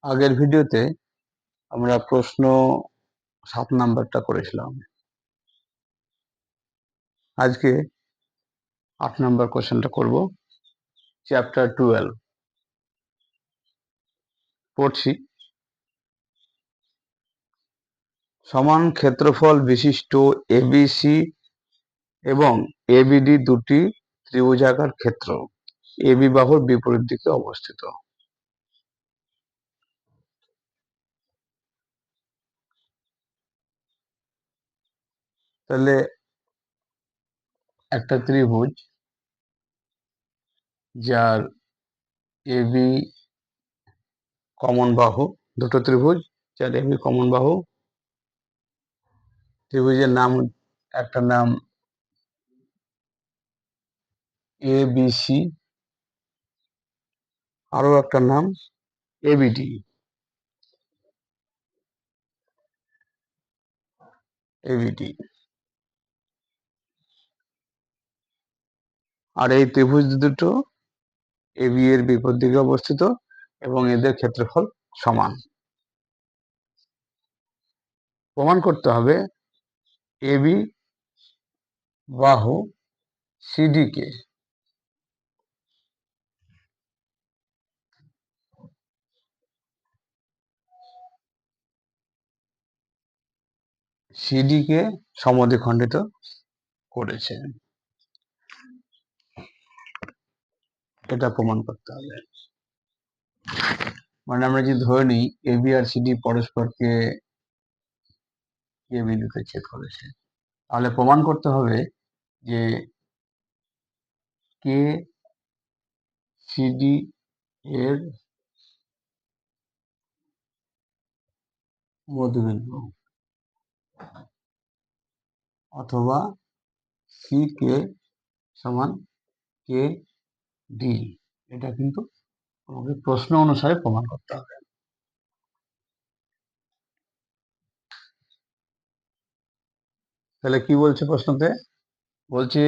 আগের ভিডিওতে আমরা প্রশ্ন 7 নাম্বারটা করেছিলাম। আজকে 8 নাম্বার কোশ্চেনটা করব। চ্যাপ্টার 12 পড়ছি। সমান ক্ষেত্রফল বিশিষ্ট এবিসি এবং এবিডি দুটি ত্রিভুজাকার ক্ষেত্র এবি বাহুর বিপরীত দিকে অবস্থিত। তাহলে একটা ত্রিভুজ যার এবি কমন বাহু, দুটো ত্রিভুজ যার এবি কমন বাহু, ত্রিভুজের নাম, একটা নাম এবিসি, আরো একটা নাম এবিডি। আর এই ত্রিভুজ দুটো এবি এর বিপরীত দিকে অবস্থিত এবং এদের ক্ষেত্রফল সমান। প্রমাণ করতে হবে এবি বাহু সিডি কে সমদ্বিখণ্ডিত করেছে, এটা প্রমাণ করতে হবে। মানে আমরা যদি ধরে নিই এবি আর সিডি পরস্পরকে কে বিন্দুতে ছেদ করেছে, তাহলে প্রমাণ করতে হবে যে কে সিডি এর মধ্যবিন্দু অথবা সি কে সমান কে ডি, এটা কিন্তু আমাকে প্রশ্ন অনুসারে প্রমাণ করতে হবে। তাহলে কি বলছে প্রশ্নতে? বলছে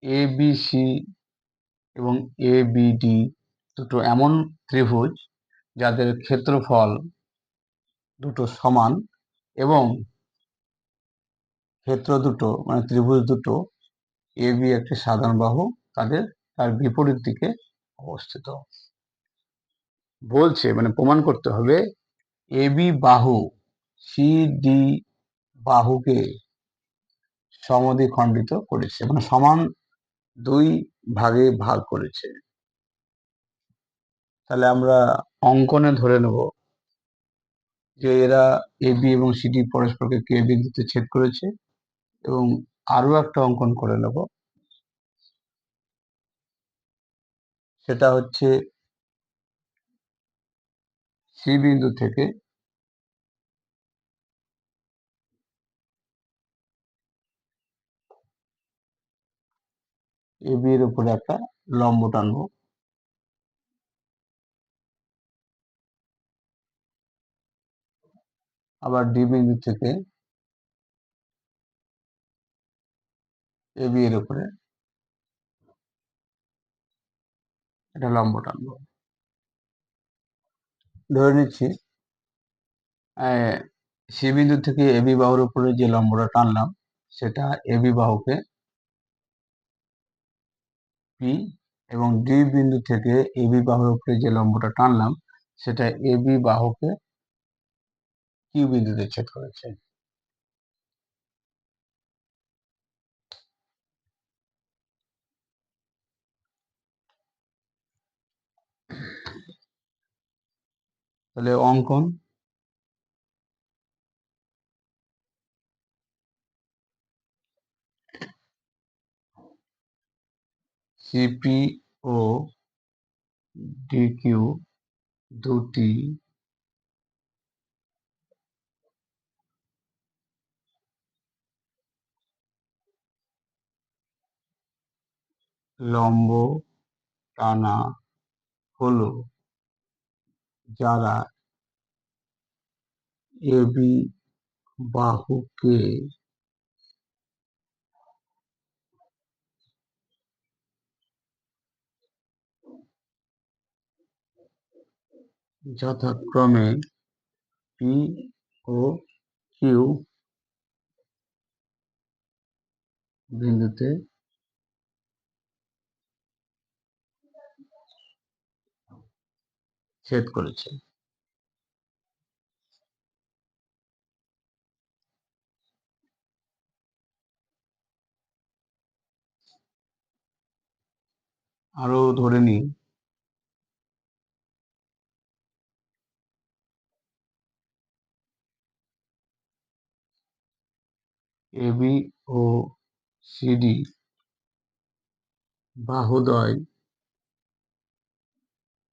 এবিসি এবং এবিডি দুটো এমন ত্রিভুজ যাদের ক্ষেত্রফল দুটো সমান এবং ক্ষেত্র দুটো মানে ত্রিভুজ দুটো এবি একটি সাধারণ বাহু তার বিপরীত দিকে অবস্থিত। বলছে মানে প্রমাণ করতে হবে এবি বাহু সিডি বাহুকে সমদ্বিখণ্ডিত করেছে, মানে সমান দুই ভাগে ভাগ করেছে। তাহলে আমরা অঙ্কনে ধরে নেব যে এরা এবি এবং সিডি পরস্পরকে কে বিন্দুতে ছেদ করেছে, এবং আরো একটা অঙ্কন করে নেব, সেটা হচ্ছে সি বিন্দু থেকে এবি এর উপরে একটা লম্ব টানবো, আবার ডি বিন্দু থেকে এবি এর উপরে একটা লম্ব টানবো। ধরে নিচ্ছি সি বিন্দু থেকে এবি বাহুর উপরে যে লম্বটা টানলাম সেটা এবি বাহুকে পি, এবং ডি বিন্দু থেকে এবি বাহুর উপরে যে লম্বটা টানলাম সেটা এবি বাহুকে কিউ বিন্দুতে ছেদ করেছে। তাহলে অঙ্কন, সিপি ও ডিকিউ দুটি লম্ব টানা হলো যারা এবি বাহুকে যথাক্রমে পি ও কিউ বিন্দুতে ছেদ করেছে। আরো ধরে নিই এবি ও সিডি বাহুদ্বয়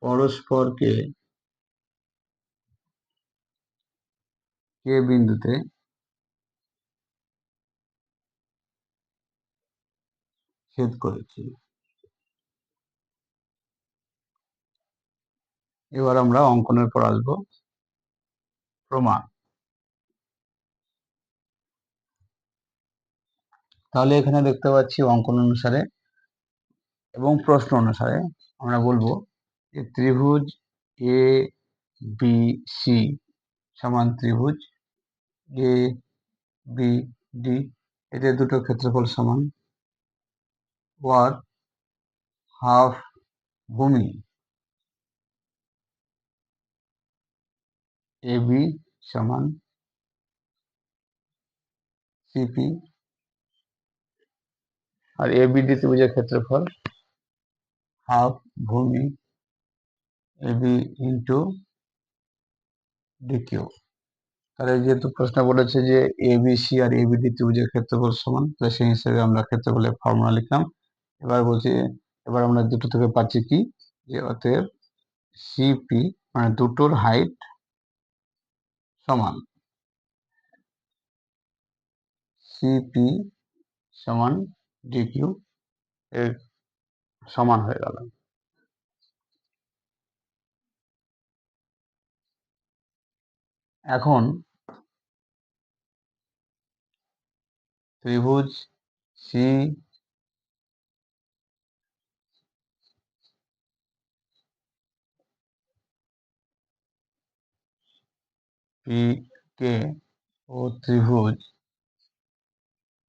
পরস্পরকে কে বিন্দুতে ছেদ করেছে। এবার আমরা অঙ্কনের পর আসবো প্রমাণ। তাহলে এখানে দেখতে পাচ্ছি অঙ্কন অনুসারে এবং প্রশ্ন অনুসারে আমরা বলবো যে ত্রিভুজ এ বি সি সমান ত্রিভুজ এ বি ডি, এদের দুটো ক্ষেত্রফল সমান, ওয়ার হাফ ভূমি এ বি সমান CP, R A B D ত্রিভুজের ক্ষেত্রফল হাফ ভূমি এ বি ইন্টু ডিকিউ। তাহলে যেহেতু প্রশ্ন বলেছে যে এবিসি আর এবিডি ত্রিভুজের ক্ষেত্রফল সমান, তাহলে সেই হিসেবে আমরা ক্ষেত্রফলের ফর্মুলা লিখলাম। এবার বলছি, এবার আমরা দুটো থেকে পাচ্ছি কি, যে অতএব সিপি মানে দুটোর হাইট সমান, সিপি সমান ডিকিউ এর সমান হয়ে গেল। এখন ত্রিভুজ সি পি কে ও ত্রিভুজ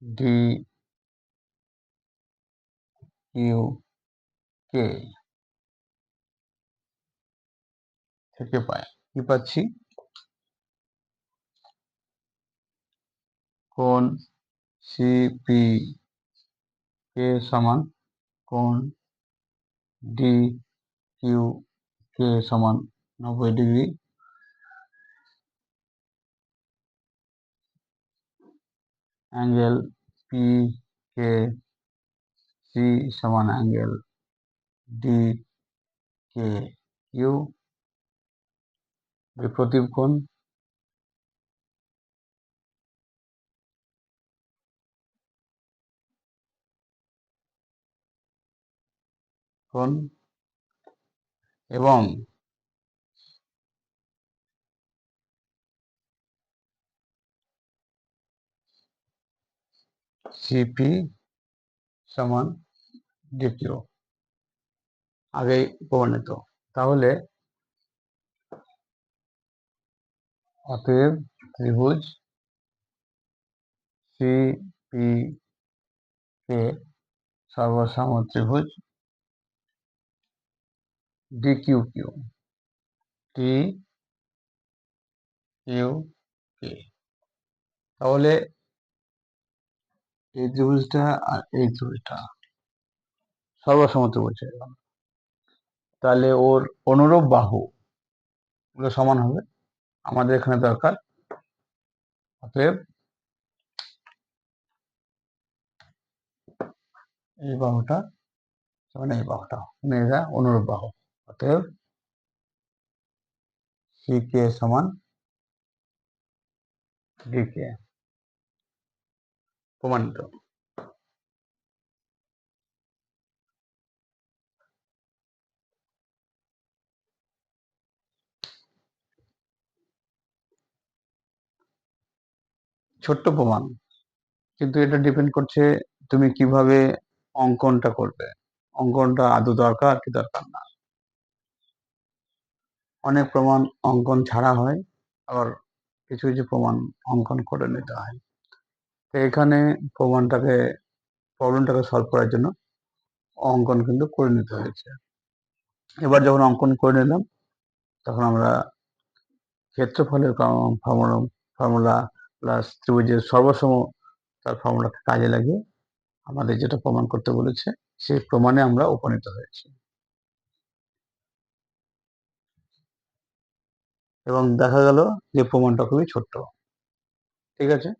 ডি কিউ কে থেকে পাই কি পাচ্ছি, কোণ সিপি কে সমান কোণ ডি কিউ কে সমান 90 degree, angle P K C সমান অ্যাঙ্গেল ডি কে ইউ, বিপ্রতীপ কোণ কোণ এবং সিপি সমান ডিকিউ আগেই প্রমাণিত। তাহলে অতএব ত্রিভুজ সিপি কে সর্বসম ত্রিভুজ ডিকিউ কিউ ডি কিউ কে। তাহলে এই ত্রিভুজটা আর এই ত্রিভুজটা সর্বসম ত্রিভুজ হয়ে গেল। তাহলে ওর অনুরূপ বাহু গুলো সমান হবে, আমাদের এখানে দরকার। অতএব এই বাহুটা সমান এই বাহুটা, মানে এরা অনুরূপ বাহু। অতএব সি কে সমান ডি কে, প্রমাণিত। ছোট্ট প্রমাণ, কিন্তু এটা ডিপেন্ড করছে তুমি কিভাবে অঙ্কনটা করবে, অঙ্কনটা আদৌ দরকার কি দরকার না। অনেক প্রমাণ অঙ্কন ছাড়া হয়, আবার কিছু কিছু প্রমাণ অঙ্কন করে নিতে হয়। তো এখানে প্রবলেমটাকে সলভ করার জন্য অঙ্কন কিন্তু করে নিতে হয়েছে। এবার যখন অঙ্কন করে নিলাম, তখন আমরা ক্ষেত্রফলের ফর্মুলা প্লাস ত্রিভুজের সর্বসম তার ফর্মুলাকে কাজে লাগিয়ে আমাদের যেটা প্রমাণ করতে বলেছে সেই প্রমাণে আমরা উপনীত হয়েছি, এবং দেখা গেল যে প্রমাণটা খুবই ছোট্ট। ঠিক আছে।